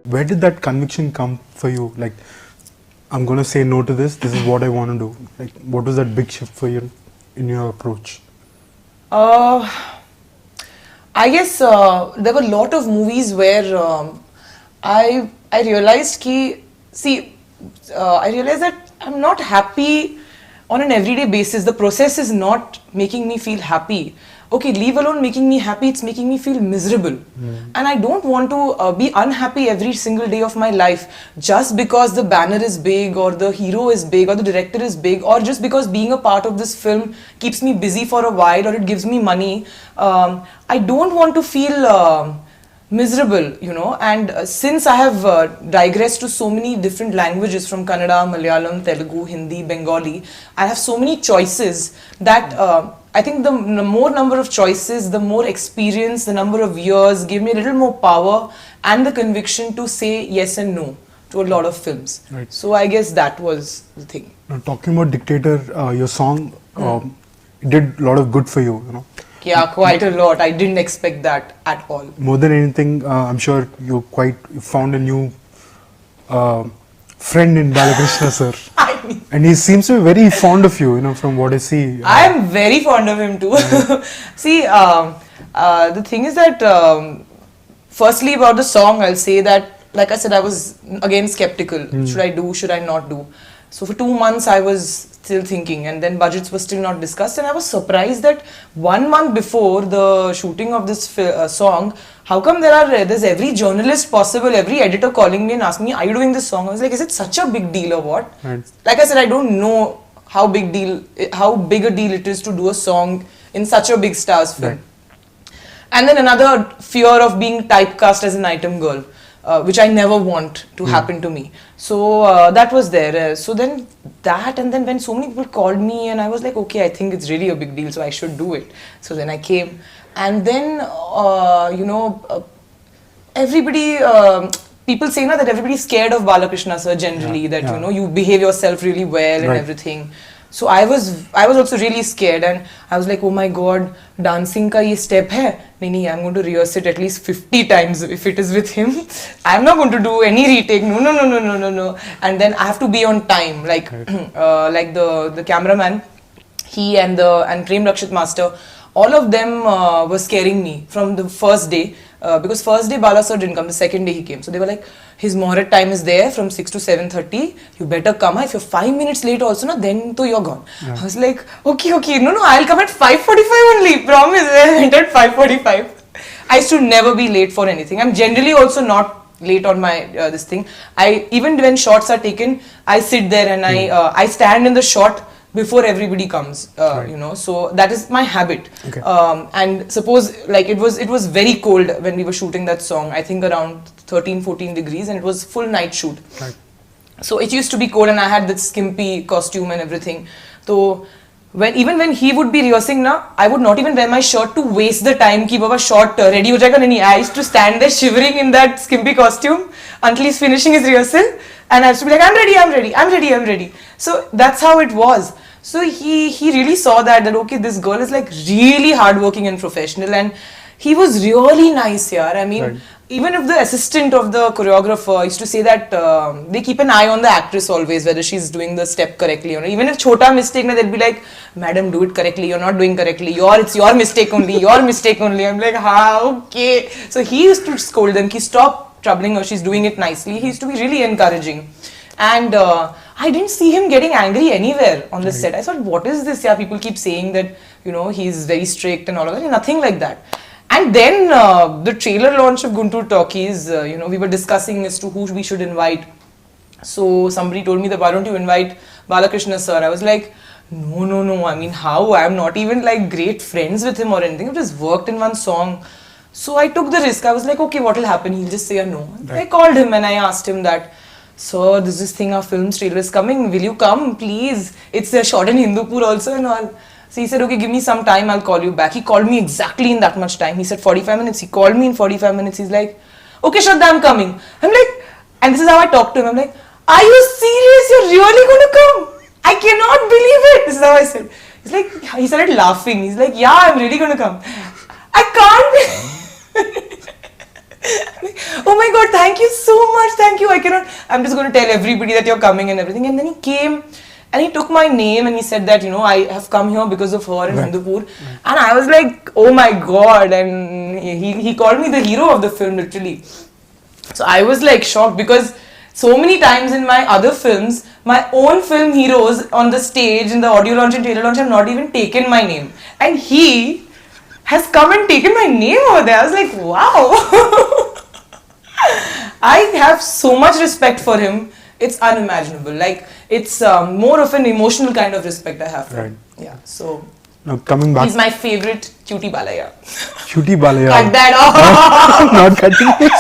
Where did that conviction come for you? Like, I'm gonna say no to this. This is what I want to do. Like, what was that big shift for you in your approach? I guess there were a lot of movies where I realized I realized that I'm not happy on an everyday basis. The process is not making me feel happy. Okay, leave alone making me happy, it's making me feel miserable. And I don't want to be unhappy every single day of my life just because the banner is big or the hero is big or the director is big or just because being a part of this film keeps me busy for a while or it gives me money. I don't want to feel miserable, you know, and since I have digressed to so many different languages from Kannada, Malayalam, Telugu, Hindi, Bengali, I have so many choices that I think the more number of choices, the more experience, the number of years gave me a little more power and the conviction to say yes and no to a lot of films. Right. So I guess that was the thing. Now, talking about Dictator, your song did a lot of good for you, you know. Yeah, quite a lot. I didn't expect that at all. More than anything, I'm sure you found a new friend in Balakrishna sir. And he seems to be very fond of you, you know, from what I see. I am very fond of him too. See, the thing is that, firstly about the song, I'll say that, like I said, I was again skeptical. Should I do, should I not do? So for 2 months I was still thinking, and then budgets were still not discussed, and I was surprised that 1 month before the shooting of this song, how come there's every journalist possible, every editor calling me and asking me, are you doing this song? I was like, is it such a big deal or what? Right. Like I said, I don't know how big a deal it is to do a song in such a big star's film. Right. And then another fear of being typecast as an item girl, which I never want to happen to me. So that was there. So then that, and then when so many people called me, and I was like, okay, I think it's really a big deal, so I should do it. So then I came, and then you know, everybody. People say now that everybody's scared of Balakrishna sir generally, you know, you behave yourself really well and everything. So I was also really scared, and I was like, oh my god, dancing ka ye step hai? Nahi, I'm going to rehearse it at least 50 times if it is with him. I'm not going to do any retake. No. And then I have to be on time, like like the cameraman, he and Prem Rakshit Master, all of them were scaring me from the first day. Because first day Bala sir didn't come, the second day he came. So they were like, his Muhurat time is there from 6 to 7:30. You better come. If you're 5 minutes late also, na, then to you're gone. Yeah. I was like, okay, no, I'll come at 5:45 only. Promise. I went at 5:45. I used to never be late for anything. I'm generally also not late on my this thing. Even when shots are taken, I sit there and I stand in the shot before everybody comes, you know, so that is my habit. Okay. And suppose, like, it was very cold when we were shooting that song, I think around 13-14 degrees, and it was full night shoot. Right. So it used to be cold, and I had that skimpy costume and everything. So even when he would be rehearsing na, I would not even wear my shirt to waste the time ki baba shot ready ho jayega. Nahi, I used to stand there shivering in that skimpy costume until he's finishing his rehearsal, and I used to be like, I'm ready. So that's how it was. So he really saw that okay, this girl is like really hardworking and professional, and he was really nice here. I mean, even if the assistant of the choreographer used to say that they keep an eye on the actress always, whether she's doing the step correctly or not. Even if chota mistake, they'll be like, madam, do it correctly, you're not doing correctly, it's your mistake only, your mistake only. I'm like, okay. So he used to scold them, stop troubling her, she's doing it nicely. He used to be really encouraging. And I didn't see him getting angry anywhere on the set. I thought, what is this? Yeah, people keep saying that, you know, he's very strict and all of that. Nothing like that. And then the trailer launch of Guntur Talkies, you know, we were discussing as to who we should invite. So somebody told me that, why don't you invite Balakrishna sir? I was like, no. I mean, how? I'm not even like great friends with him or anything. I've just worked in one song. So I took the risk. I was like, okay, what will happen? He'll just say a no. Right. I called him and I asked him that, sir, this thing, our film trailer is coming. Will you come, please? It's shot in Hindupur also and all. So he said, okay, give me some time, I'll call you back. He called me exactly in that much time. He said 45 minutes. He called me in 45 minutes. He's like, okay, Shraddha, I'm coming. I'm like, and this is how I talk to him. I'm like, are you serious? You're really going to come? I cannot believe it. This is how I said. He's like, he started laughing. He's like, yeah, I'm really going to come. I can't. oh my god, thank you so much, thank you. I cannot, I'm just going to tell everybody that you're coming and everything. And then he came and he took my name and he said that, you know, I have come here because of her in Hindupur. And I was like, oh my god. And he called me the hero of the film, literally. So I was like shocked because so many times in my other films, my own film heroes on the stage, in the audio launch and trailer launch, have not even taken my name. And he has come and taken my name over there. I was like, wow. I have so much respect for him. It's unimaginable. Like, it's more of an emotional kind of respect I have for him. Yeah, so Now coming back. he's my favorite cutie balaya. Cutie Balaya. Cut that off. Not cutting it.